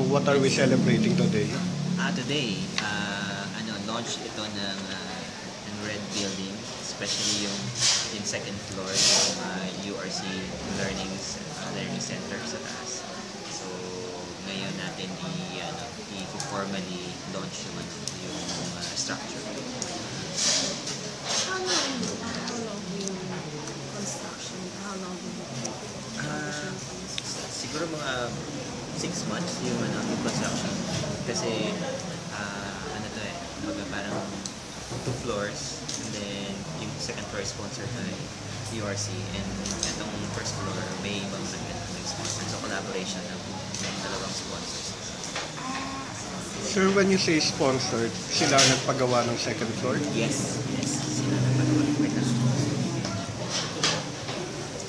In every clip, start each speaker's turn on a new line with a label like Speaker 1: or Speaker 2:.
Speaker 1: what are we celebrating today?
Speaker 2: Today, launch ito ng Red Building, especially yung second floor ng URC Learning Center sa taas. So, ngayon natin i-formally launch yung structure.
Speaker 3: How long yung construction? How long will it take?
Speaker 2: Siguro mga 6 months yung construction. Kasi parang 2 floors, and then yung second floor is sponsored by URC, and itong first floor may ibang sponsor. So collaboration ng dalawang sponsors.
Speaker 1: Sir, when you say sponsored, sila nagpagawa ng second floor?
Speaker 2: Yes. Sila nagpagawa.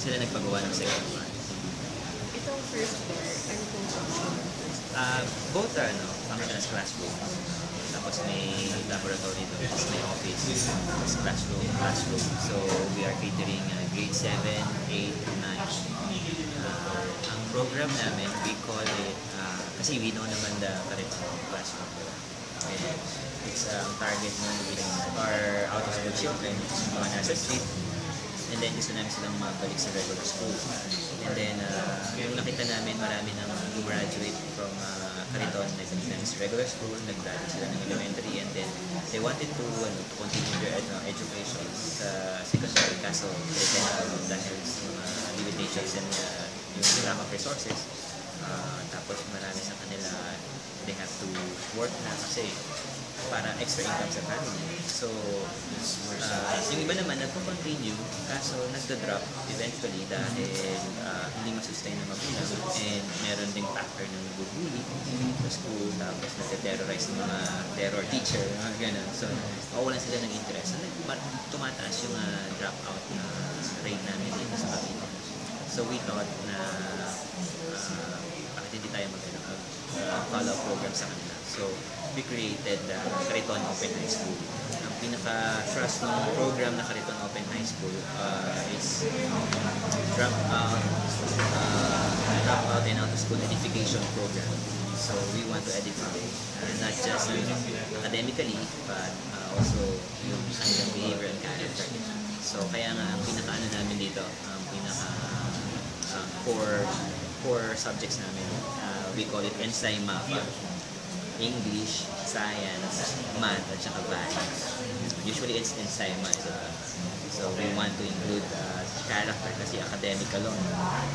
Speaker 2: Sila nagpagawa ng second floor.
Speaker 3: Itong first floor, ano pong function?
Speaker 2: Both are function as classroom. Tapos may laboratory doon, tapos may office, tapos classroom. So we are catering grade 7, 8, 9. Ang program namin, we call it, kasi we know naman the curriculum classroom. And it's target mo our out-of-school children, mga nasa street. And then gusto namin silang mabalik sa regular school. And then yung nakita namin, marami nang graduate from Cariton, nag-graduate namin sa regular school, nag-graduate sila ng elementary, and then they wanted to continue their education sa secondary, kaso they cannot dahil sa mga limitations and yung lack of resources. Tapos marami sa kanila, they have to work na kasi para extra income sa family. So, yung iba naman nagpo-continue, kaso nagda-drop eventually dahil hindi masustain na magulang, and meron ding factor ng bubuli sa school, tapos nag-terrorize ng mga terror teacher, mga ganun. So, mawalan sila ng interest. So, tumataas yung dropout na rate namin dito sa Cavite. So, we thought na bakit hindi tayo mag-follow program sa kanila. So, we created Cariton Open High School. Ang pinaka-trust ng program na Cariton Open High School is dropout and out-of-school edification program. So, we want to edify not just academically, but also yung kanilang behavior and character. So, kaya nga, ang pinaka-ano namin dito, ang core subjects namin, we call it Ensay Mapa. English, Science, Math, at saka Values. Usually it's Ensay Mapa. So we want to include character kasi academic alone.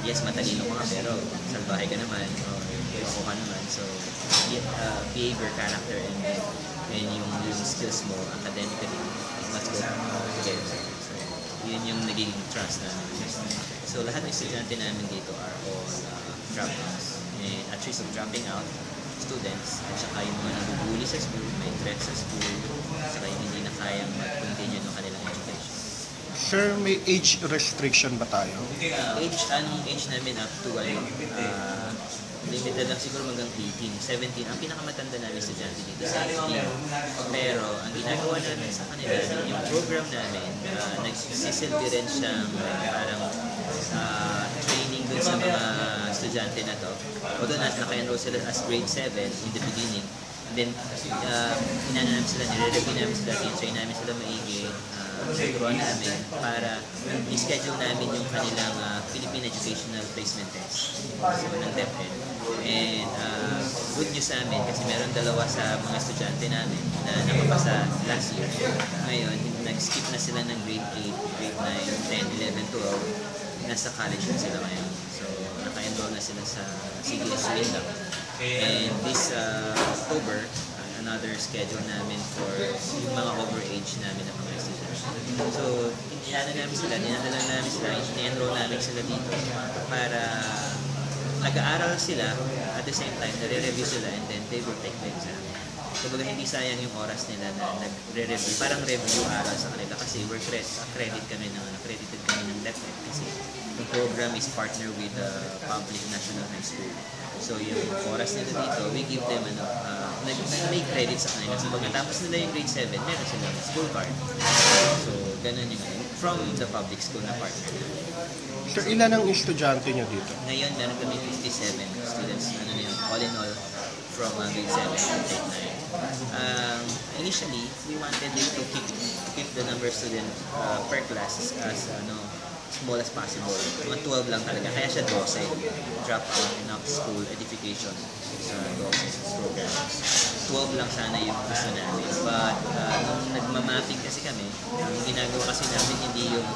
Speaker 2: Yes, matalino ka pero salbahe ka naman, ako ka naman. So behavior, character, and yung skills mo academically must go together. So yun yung naging trust namin. So lahat ng estudyante namin dito are all dropouts. And at risk of dropping out, students, at saka yung mga nabubuli sa school, may threat sa school, at saka yung hindi na kayang mag-continue ng kanilang education.
Speaker 1: Sir, may age restriction ba tayo?
Speaker 2: Anong age namin up to, limited lang siguro hanggang 18, 17. Ang pinakamatanda namin estudyante dito sa 18. Pero ang ginagawa namin sa kanila, yung program namin, nagsisilbi rin siyang parang training dun sa mga estudyante na to. Although naka-enroll sila as grade 7 in the beginning. And then, namin sila, nire-review namin sila, train namin sila maigi, turuan namin para i-schedule namin yung kanilang Philippine Educational Placement Test. So, ng DepEd. And good news sa amin kasi meron 2 sa mga estudyante namin na nakapasa last year. Ngayon, nag-skip na sila ng grade 8, grade 9, 10, 11, 12. Nasa college na sila ngayon. So, naka-enroll na sila sa CDS Linda. And this October, another schedule namin for yung mga overage namin ng mga estudyante. So, dinadala namin sila, in-enroll namin sila dito para nag-aaral sila, at the same time, nare-review sila, and then they will take the exam. So, baga hindi sayang yung oras nila na nagre-review, parang review aral sa kanila kasi we're accredited kami ng DepEd kasi yung program is partner with the public national high school. So, yung oras nila dito, we give them may credit sa kanila. So, pagkatapos nila yung grade 7, meron silang school card. So, ganun yung from the public school na partner.
Speaker 1: Sir, ilan ang estudyante nyo dito?
Speaker 2: Ngayon, meron kami 57 students. All in all, from grade 7 to grade 9. Initially, we wanted it to keep the number of students per class as small as possible. Mga 12 lang talaga. Kaya siya 12. Drop out and after school edification 12 programs. 12 lang sana yung gusto namin. But nung nagmamapping kasi kami, ang ginagawa kasi namin hindi yung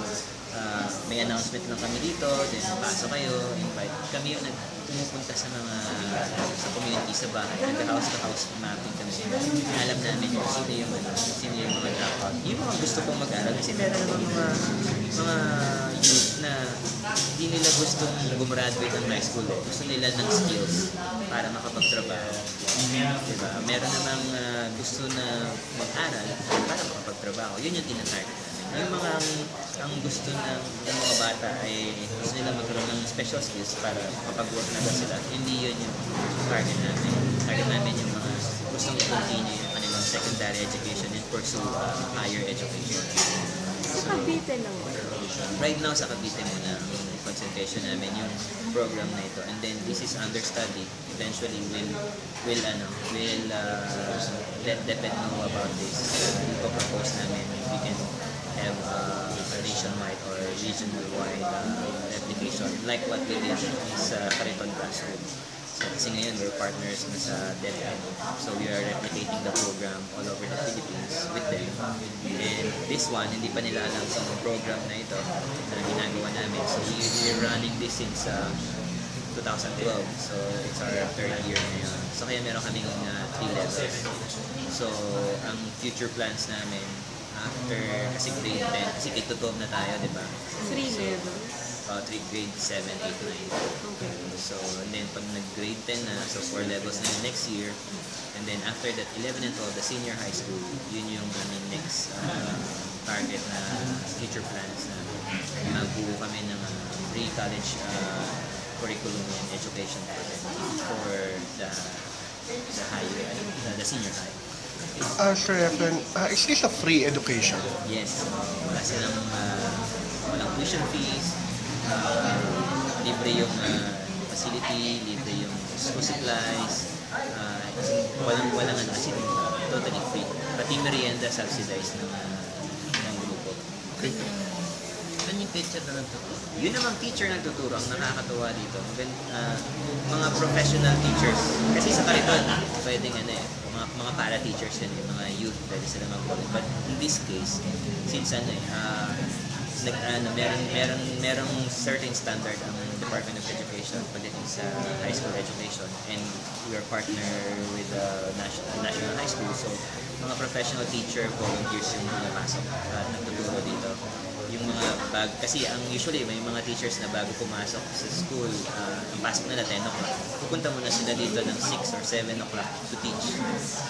Speaker 2: may announcement lang kami dito, then pasok kayo, invite. Kami yung pumupunta sa community, sa bahay, nag-house to house mapping kami. Alam namin kung sino yung mga dropout. Yung mga gusto pong mag-aral, kasi meron naman mga youth na hindi nila gustong gumraduate ng high school. Gusto nila ng skills para makapagtrabaho. Diba? Meron namang gusto na mag-aral para makapagtrabaho. Yun yung tinatarget namin. Yung mga ang gusto ng mga bata ay gusto nila magkaroon ng special skills para makapag-work na sila. Hindi yun yung target namin. Target namin yung mga gustong i-continue yung kanilang secondary education and pursue higher education.
Speaker 3: Sa Cavite naman.
Speaker 2: Right now sa Cavite muna ang concentration namin yung program na ito, and then this is understudy. Eventually we'll let DepEd know about this. Propose namin if we can have a nationwide or regional-wide replication like what we did sa Cariton Classroom. So, kasi ngayon we're partners na sa DepEd, so we are replicating the program all over the Philippines with them. And this one, hindi pa nila alam sa program na ito na ginagawa namin. So we're running this since 2012, so it's our third year ngayon. So kaya meron kaming 3 levels. So ang future plans namin after, kasi grade 10, kasi grade 12 na tayo, di ba?
Speaker 3: 3 levels.
Speaker 2: 3 grade 7, 8, 9.
Speaker 3: Okay.
Speaker 2: So, and then pag nag-grade 10 na, so 4 levels na yung next year. And then after that, 11 and 12, the senior high school, yun yung next target na future plans na magbuo kami ng pre-college curriculum and education for the higher, the senior high.
Speaker 1: Sir Efren, is this a free education?
Speaker 2: Yes, wala silang walang tuition fees, libre yung facility, libre yung school supplies, walang kasi totally free. Pati merienda subsidized ng grupo.
Speaker 1: Okay.
Speaker 4: Ano yung teacher na nagtuturo?
Speaker 2: Yun namang teacher na nagtuturo, ang nakakatawa dito. Mga professional teachers. Kasi sa Cariton, pwedeng mga para-teachers yun, mga youth, pwede sila mag-college. But in this case, since merong certain standard ang Department of Education pagdating sa high school education, and we are partner with the national high school, so mga professional teacher volunteers yung mga pasok at nagtuturo dito. Yung mga kasi usually may mga teachers na bago pumasok sa school, ang pasok nila 10 o'clock. Pupunta muna sila dito ng 6 or 7 o'clock to teach.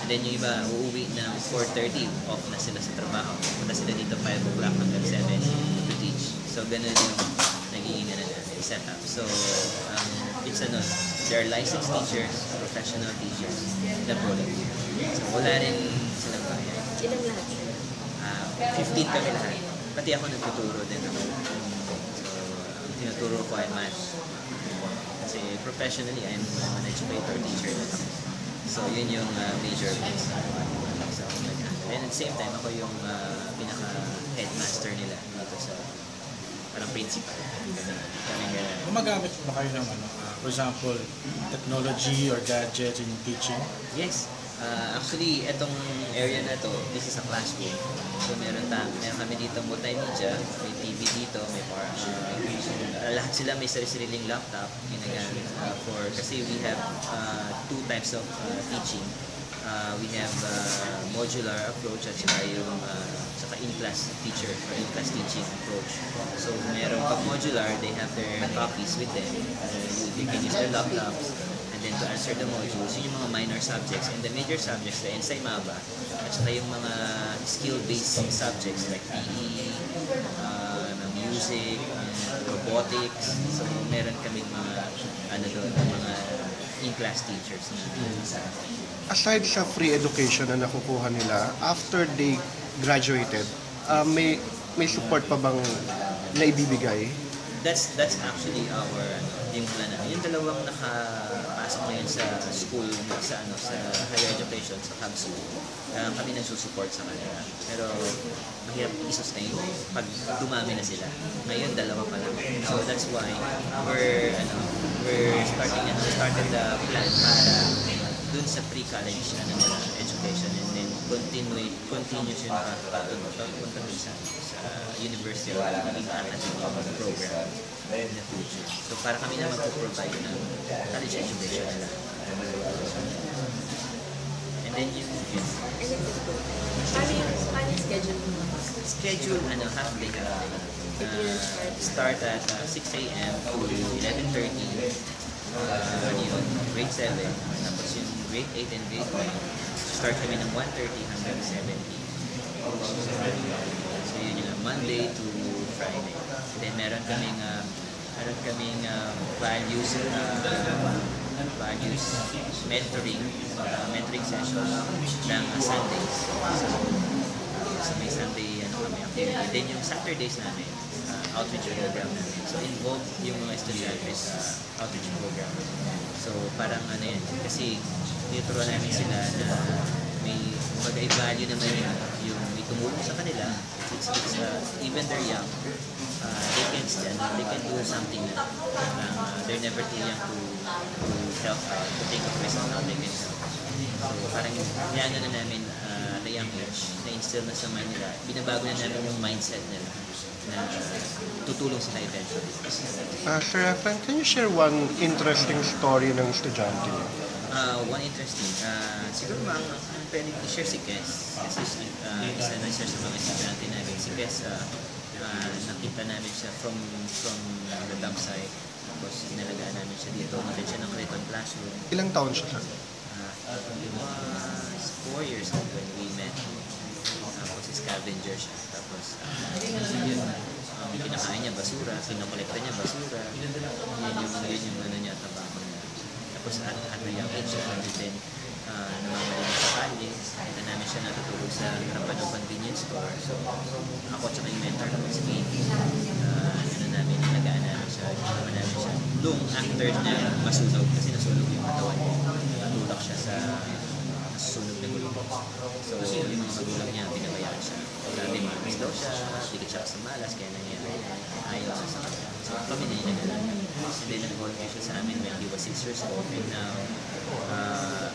Speaker 2: And then yung iba uuwi ng 4:30, off na sila sa trabaho. Pupunta sila dito 5 o'clock hanggang 7 to teach. So ganun yung nagiging setup. So it's there are licensed teachers, professional teachers, na volunteer. So wala rin silang bayad.
Speaker 3: Ilang lahat?
Speaker 2: 15 kami lahat. Pati ako nagtuturo din ako. So, ang tinuturo ko ay math. Kasi professionally, I'm an educator, teacher na ako. So, yun yung major place. So, and at the same time, ako yung pinaka-headmaster nila dito sa parang principal. Kami
Speaker 4: Gumagamit ba kayo ng for example, technology or gadgets in teaching?
Speaker 2: Yes. Actually, itong area na to, this is a classroom. So meron kami dito multimedia, may TV dito, may lahat sila may sarili-sariling laptop ginagamit kasi we have 2 types of teaching. We have modular approach at saka yung in-class teacher or in-class teaching approach. So meron pag modular, they have their copies with them. They can use their laptops. Then to answer the modules, yun yung mga minor subjects, and the major subjects, the Ensay Maba, at saka yung mga skill-based subjects like PE, music, robotics. So meron kaming mga mga in-class teachers.
Speaker 1: Aside sa free education na nakukuha nila, after they graduated, may support pa bang naibibigay?
Speaker 2: That's actually our yung plan. Yung dalawang nakapasok pumapasok ngayon sa school, sa higher education, sa hub school, kami nagsusupport sa kanila. Pero mahirap i-sustain pag dumami na sila. Ngayon, dalawa pa lang. So that's why we're started the plan para dun sa pre-college education, and then continuous yun papunta sa university or maging academic program in the future. So para kami na mag-provide ng college education nila. And then
Speaker 3: Paano yung schedule mo?
Speaker 2: schedule, half day. Start at 6 a.m. to 11:30. Yun, grade 7. Tapos yung grade 8 and grade 9, start kami ng 1:30 hanggang 7:00. So yun yung Monday to Friday. Then meron kaming values mentoring session ng Sundays. So may Sunday kami activity. Then yung Saturdays namin, outreach program namin. So involved yung mga estudyante sa outreach program. So parang kasi tinuturuan namin sila na may value naman yung itumulong sa kanila. Even they're young, they can do something na they're never too young to help out, to take a risk on how they can help. So parang yan na namin the young age, na-instill na sa Manila, binabago na namin yung mindset nila na tutulong sila eventually.
Speaker 1: Sir Efren, can you share one interesting story ng estudyante niyo?
Speaker 2: One interesting, siguro ang pwedeng i-share si Kes. Kasi isa na siya sa mga estudyante namin. Si Kes, nakita namin siya from the dump site. Tapos inalagaan namin siya dito. Natin siya ng Clayton Classroom.
Speaker 1: Ilang taon siya, sir?
Speaker 2: It was 4 years old when we met. Tapos scavenger siya. Tapos kinakain niya basura, kinokolekta niya basura. Yun yung niya, tabako niya. Tapos at a young age, then namamali sa kalye. Kita namin siya natutulog sa harapan ng convenience store. So ako at saka yung mentor naman si Katie, nalagaan namin siya, ginawa namin siya. Nung after niya masunog, kasi nasunog yung katawan niya, natulak siya sa nasusunog na gulong. So yung mga magulang niya, pinabayaan siya. Dati mamis daw siya, dikit siya sa malas, kaya nangyari, ayaw siya sa kanya. So kami na inagalan. And then nag-volunteer siya sa amin when he was 6 years old. And now,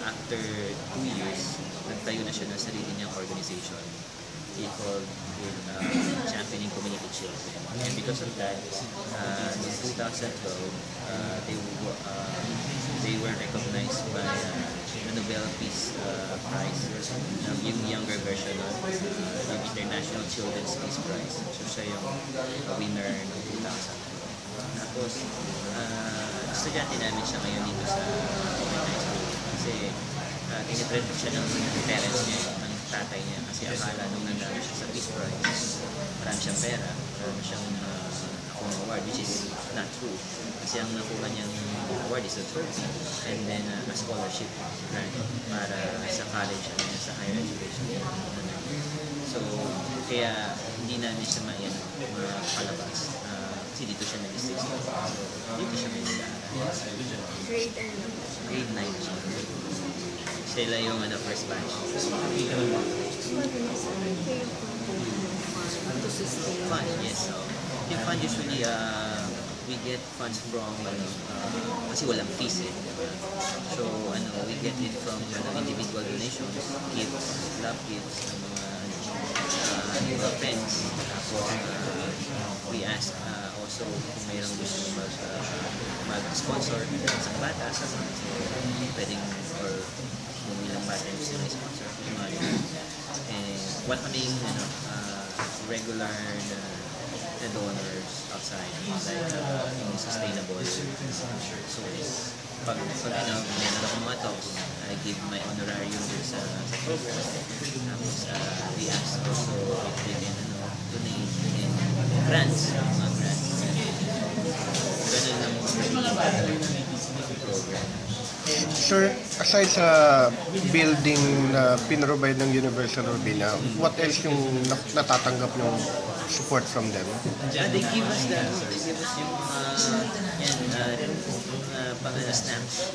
Speaker 2: after 2 years, nagtayo na siya ng sarili niyang organization. He called Championing Community Children. And because of that, in 2012, they were recognized by the Nobel Peace Prize, yung younger version of yung International Children's Peace Prize. So siya yung winner ng 2000. Tapos, estudyante namin siya ngayon dito sa Open High School. Kasi tinitrend siya ng parents niya, ng tatay niya. Kasi akala nung nanalo siya sa Peace Prize, marami siyang pera, marami siyang award, which is not true. Kasi ang nakuha niyang award is a trophy and then a scholarship grant para sa college at sa higher education. So, kaya hindi namin siya makalabas. Kasi dito siya nag-stay. So, dito siya may nag-aaral. Grade 9 siya. Sila yung first batch. Fund, yes. So, yung fund usually, we get funds from, kasi walang fees eh. So, we get it from individual donations, gifts, love gifts, mga friends. Tapos, we ask also kung mayroong gusto mag-sponsor sa bata, so pwedeng, or kung ilang bata yung gusto mag-sponsor. And what kaming regular donors outside, like yung sustainable source. Pag meron ako mga talks, I give my honorarium sa program. Tapos we ask also if they can donate in grants, mga grants. Ganun lang program.
Speaker 1: Sir, aside sa building na pinrovide ng Universal Robina, what else yung natatanggap yung support from them?
Speaker 2: They give us yung snacks.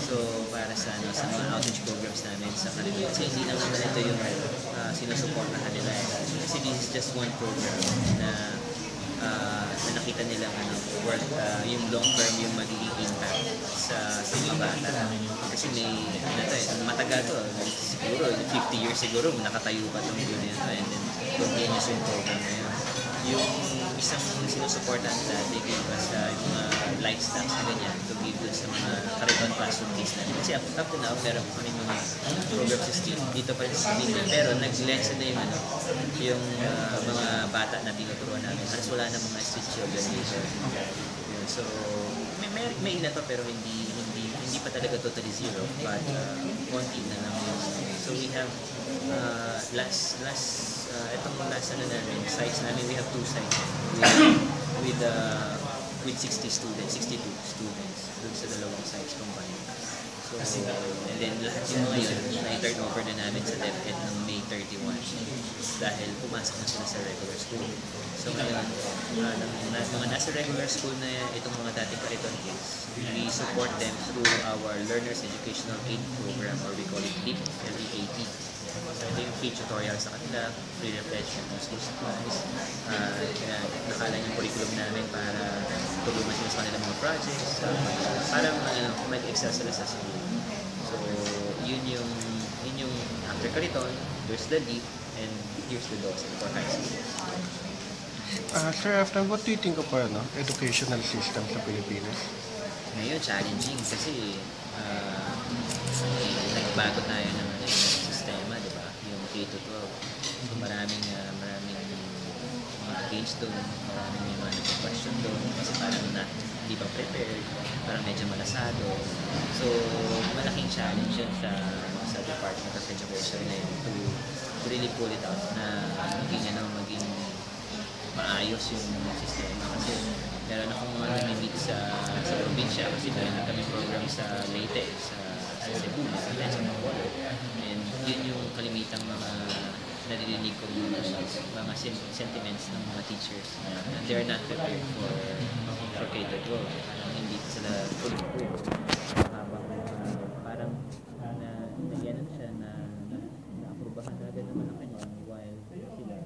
Speaker 2: So, para sa, sa mga outreach programs namin sa kanila. Kasi hindi lang naman ito yung sinusuportahan nila. Kasi this is just one program na na nakita nilang yung long term yung magiging impact sa mga bata. Kasi matagal to, siguro 50 years siguro nakatayo pa itong yun and then continuous yung program na yun. Yung isang sinusuportahan nila, they gave us yung mga light stacks na ganyan to give dun sa mga Cariton classroom kids namin. Kasi up to now, meron kami mga program system dito pa rin sa Cavite, pero nag-lessen na yung mga bata na tinuturuan namin. Halos wala na mga street children dito. So, may ilan pa pero hindi pa talaga totally zero, but konti na lang yun. So we have itong last namin, sites namin, we have 2 sites with 60 students, 62 students dun sa dalawang sites combined. So, and then lahat yung mga yun, na-turn over na namin sa DepEd ng May 31 dahil pumasok na sila sa regular school. So ngayon, mga nasa regular school na itong mga dating Cariton kids, we support them through our Learners Educational Aid Program, or we call it LEAP, L-E-A-T. So ito yung free tutorial sa kanila, free reflection ng school supplies. Nakalan yung curriculum namin para tulungan sila sa kanilang mga projects, para mag-excel sila sa school. So yun yung after Cariton, there's the LEAP, and here's the DOSEN for high school.
Speaker 1: Sir Efren, what do you think of our educational system sa Pilipinas?
Speaker 2: Ngayon, challenging kasi nagbago tayo ng sistema, di ba? Yung K-12. So, maraming mga against doon, maraming mga nag-question doon kasi parang hindi pa prepared, parang medyo malasado. So, malaking challenge yun sa Department of Education na yun to really pull it out na maging maayos yung sistema kasi meron akong nag-meet sa probinsya kasi meron kami program sa Leyte, sa Cebu, sa Bacolod. And yun yung kalimitang mga naririnig kong mga sentiments ng mga teachers na they're not prepared for K-12. Hindi sila fully prepared. Habang parang nagyanan siya na naaprubahan na agad naman ang kanya while sila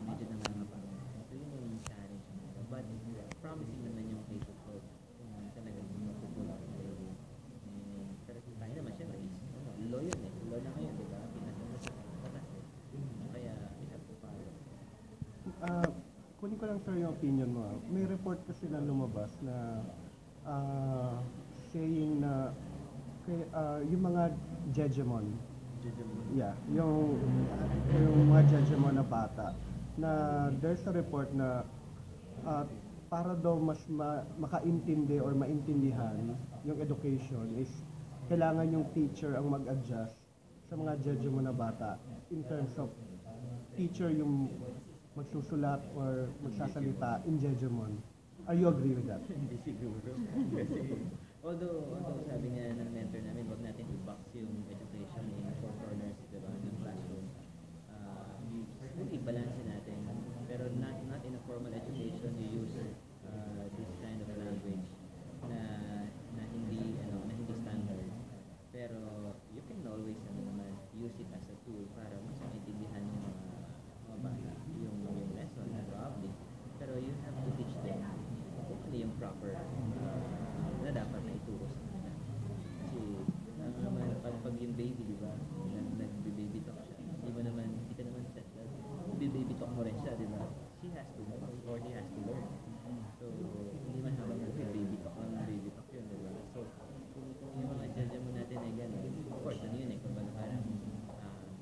Speaker 2: medyo nangangapang. So yun yung challenge nila. But promising naman yung K-12 talagang mapupulang kayo. Pero tayo naman siya is law yun eh. Law na ngayon, di ba? Pinasama sa batas eh. Kaya we have to follow.
Speaker 1: Kunin ko lang sir yung opinion mo. May report kasi na lumabas na saying na yung mga Jejemon, yeah, yung mga Jejemon na bata, na there's a report na para daw mas makaintindi or maintindihan yung education is kailangan yung teacher ang mag-adjust sa mga Jejemon na bata in terms of teacher yung magsusulat or magsasalita in Jejemon. Are you agree with that?
Speaker 2: Hindi siguro. Kasi although sabi nga ng mentor namin, wag natin i-box yung education in four corners, diba, ng classroom. I-balance natin. Pero not in a formal education, you use this kind of language na hindi standard. Pero you can always naman use it as a tool para mas maintindihan ng mga bata yung lesson probably. Pero you have to teach them yung proper na dapat na ituro sa kanila. Kasi pag yung baby, di ba, nag-baby talk siya, hindi ka naman set that. Baby talk mo rin siya, di ba? She has to know or he has to learn. So, hindi man habang baby talk yun, di ba? So, kung yung mga judge mo natin ay gano'n, of course, ano yun eh, kung parang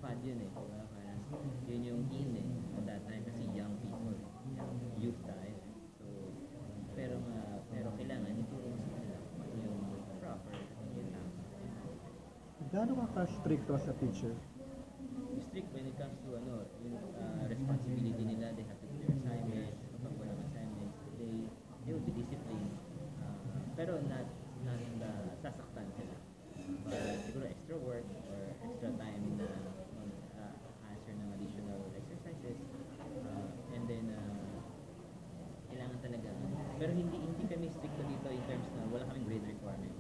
Speaker 2: fun yun eh, diba? Parang yun yung in eh, at that time kasi young people, youth tayo. Pero kailangan ituro mo sa kanila yung proper yung tama.
Speaker 1: Gaano ka stricto as a teacher?
Speaker 2: Strict when it comes to yung responsibility nila, they have to do their assignments, kapag walang assignments, they will be disciplined. Pero not sasaktan sila. Siguro extra work or extra time na answer ng additional exercises. And then kailangan talaga. Pero hindi kami stricto dito in terms na wala kaming grade requirement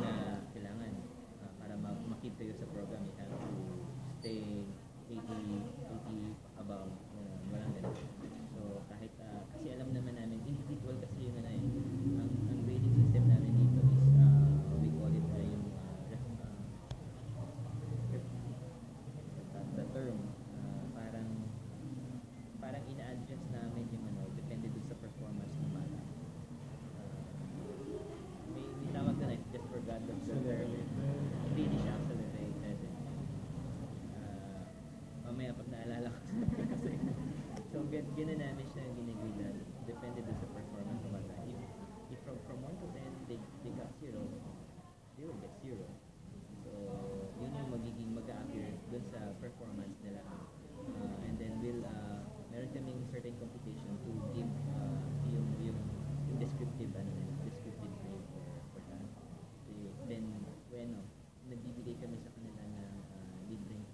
Speaker 2: na kailangan para makip kayo sa program, you have to stay 80 above, walang ganun. So kahit, kasi alam naman namin, individual kasi yun na yun. Ang grading system namin dito is, we call it yung, the term, parang ina-adjust namin yung depende dun sa performance ng bata. May tawag na just forgot the term. Hindi siya accelerated. Mamaya pag naalala ko kasi so gano'n namin siya ginigrade na depende dun sa performance ng bata. If from 1 to 10 they got 0, they will get 0. So yun yung magiging mag-a-appear dun sa performance nila. And then meron kaming certain computation to give yung descriptive descriptive grade for that. Then when nagbibigay kami sa kanila ng libreng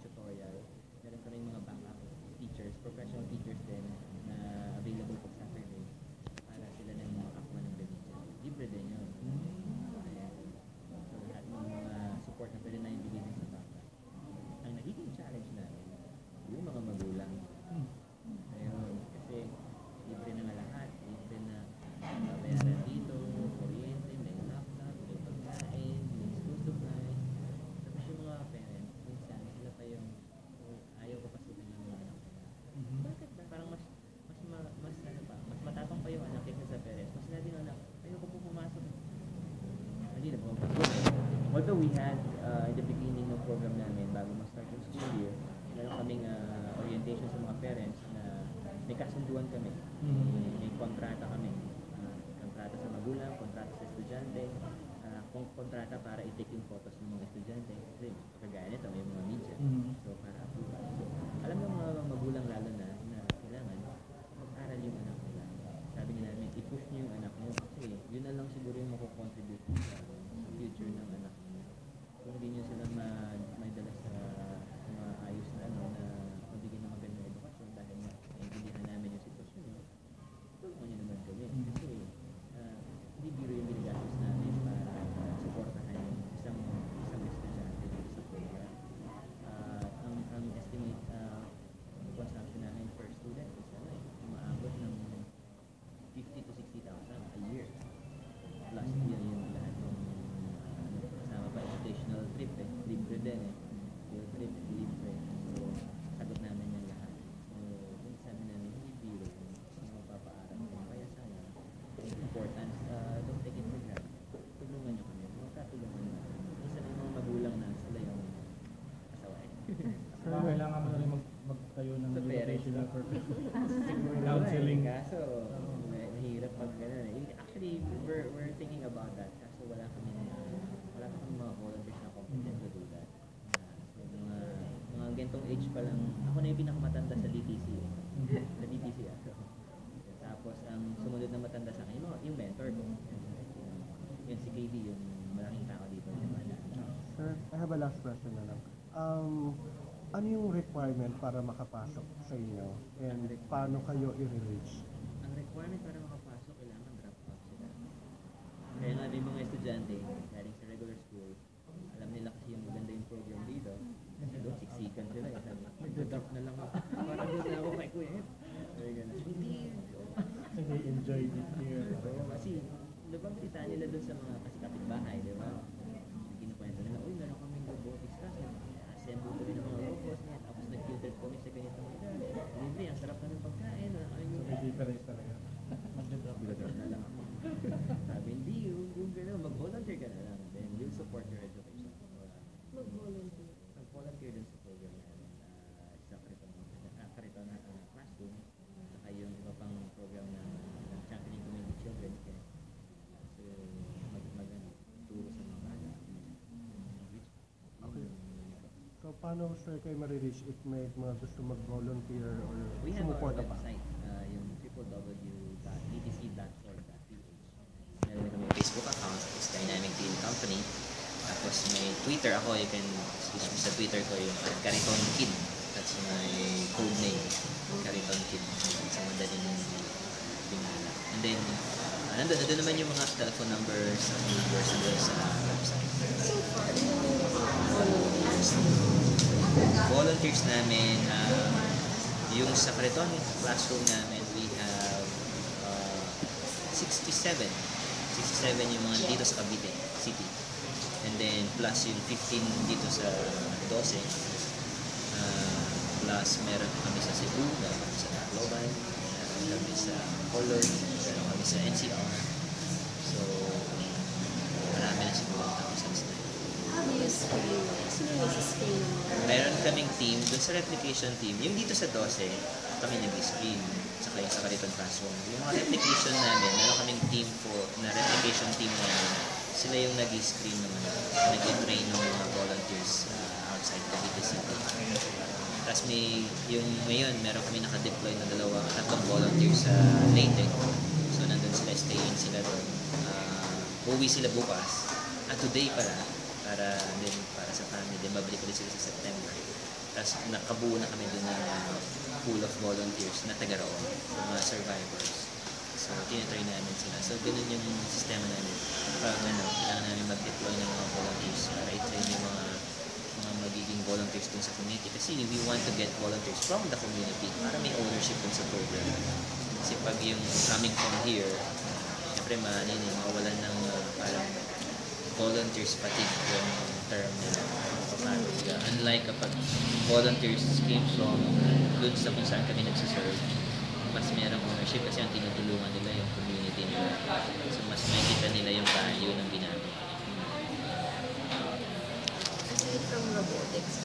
Speaker 2: tutorial, meron kaming mga backup teachers, professional teachers din na available po sa Saturday para sila na makakuha ng remedial. Libre din yun. So lahat ng mga support na pwede na ibigay din sa bata. Ang nagiging challenge namin yung mga magulang. Ayun, kasi libre na nga lahat, libre na bayaran dito, kuryente, may laptop, may pagkain, may school supplies. Tapos yung mga parents, minsan sila pa yung ayaw ko pasukin ng mga anak nila. Bakit ba? Parang mas matapang pa yung anak kaysa sa parents. Mas sinabi ng anak, ayaw ko po pumasok. Hindi na po. Although we had, in the beginning ng program namin, bago mag-start yung school year, meron kaming orientation sa mga parents na may kasunduan kami. May kontrata kami. Kontrata sa magulang, kontrata sa estudyante, kontrata para i-take yung photos ng mga estudyante. Kasi kagaya nito, may mga media. So para approval. So, alam ng mga magulang lalo na kailangan mag-aral yung anak nila. Sabi nila namin, i-push niyo yung anak niyo kasi yun na lang siguro yung makukontribute sa future ng anak niyo. Kung hindi niyo sila may dala sa ayos na na mabigyan ng magandang edukasyon dahil naiintindihan namin yung sitwasyon nyo, tulungan nyo naman kami. Kasi hindi biro yung binigastos namin para supportahan yung isang estudyante dito sa program. Ang estimate consumption namin per student is umaabot ng 50 to 60,000 a year. Plus yung lahat ng kasama pa educational trip libre din field trip, libre. So, sagot namin yung lahat. So, kung sabi namin, hindi biro yung mapapaaral ko. Kaya sana, important, don't take it for granted. Tulungan nyo kami. Magkatulungan nyo. Isa na yung mga magulang na sila yung asawain.
Speaker 4: Kailangan mo na rin magtayo ng
Speaker 2: Sa
Speaker 4: educational purpose.
Speaker 2: Siguro
Speaker 4: Counseling.
Speaker 2: Kaso, mahirap pag gano'n. Actually, we're thinking about that. Kaso wala kami mga volunteers na competent to do that. Mga gantong age pa lang, ako na yung pinakamatanda sa DTC. Sa DTC ako. Tapos, ang sumunod na matanda sa akin, yung mentor ko. Yung si KB, yung malaking tao dito.
Speaker 1: Sir, I have a last question na lang. Ano yung requirement para makapasok sa inyo? And paano kayo i-reach?
Speaker 2: Ang requirement para makapasok, kailangan drop out sila. Kaya nga may mga estudyante, galing sa regular school, alam nila kasi yung maganda yung program dito. Kasi doon, siksikan sila. Sabi, nag-drop na lang ako. Para doon na ako kay Kuya. Sabi gano'n. Hindi.
Speaker 4: They enjoy it here.
Speaker 2: Kasi, diba kita nila doon sa mga kasi kapitbahay, di ba? Kinukwento nila, uy, meron kaming robotics class. Assemble kami ng mga robots niya. Tapos nag-filter kami sa ganito. Libre, ang sarap na ng pagkain.
Speaker 4: May difference talaga.
Speaker 2: Mag-drop na lang ako. Sabi, hindi, yung gano'n, mag-volunteer ka na lang. Then, we'll support your education.
Speaker 3: Mag-volunteer.
Speaker 2: Mag-volunteer din sa program namin sa Kariton Classroom. Saka yung iba pang program ng Championing Community Children Care. So, turo sa mga bata.
Speaker 1: Okay. So, paano, sir, kayo marireach if may mga gusto mag-volunteer or
Speaker 2: We have our
Speaker 1: sumuporta pa?
Speaker 2: website, yung www.etc.org.ph. Meron kami Facebook account, is Dynamic Deal Company. Tapos may Twitter ako, you can search me sa Twitter ko yung Cariton Kid. That's my code name, Cariton Kid. Sa madaling pinala. And then, nandun naman yung mga telephone numbers, nandun sa website.
Speaker 3: So far, volunteers.
Speaker 2: Volunteers namin, yung sa Cariton classroom namin, we have 67 yung mga dito sa Cavite City. And then plus yung 15 dito sa 12. Plus meron kami sa Cebu, meron kami sa Tacloban, meron kami sa Color, meron kami sa NCR. So, marami na siguro ang thousands na.
Speaker 3: How do you screen? Sino yung screen mo?
Speaker 2: Meron kaming team, dun sa replication team, yung dito sa 12, kami nag-screen, saka yung sa Cariton classroom. Yung mga replication namin, meron kaming team na replication team namin, sila yung nag-screen naman, nag-train ng mga volunteers outside Cavite City. Tapos ngayon, meron kami naka-deploy na tatlong volunteers sa Leyte. So, nandun sila, stay-in sila doon. Uwi sila bukas. Today para sa family. Then, babalik ulit sila sa September. Tapos, nakabuo na kami doon ng pool of volunteers na taga-roon, mga survivors. So, tinatry namin sila. So, ganun yung sistema namin. Kailangan namin mag-deploy ng mga volunteers para i-train yung mga magiging volunteers dun sa community. Kasi we want to get volunteers from the community para may ownership dun sa program. Kasi pag yung coming from here, syempre mawalan ng parang volunteers fatigue yung term nila. Unlike kapag volunteers came from dun sa kung saan kami nagsiserve, mas mayroong ownership kasi ang tinutulungan nila yung community nila. So mas makikita nila yung value ng ginagawa.
Speaker 3: Aside from robotics,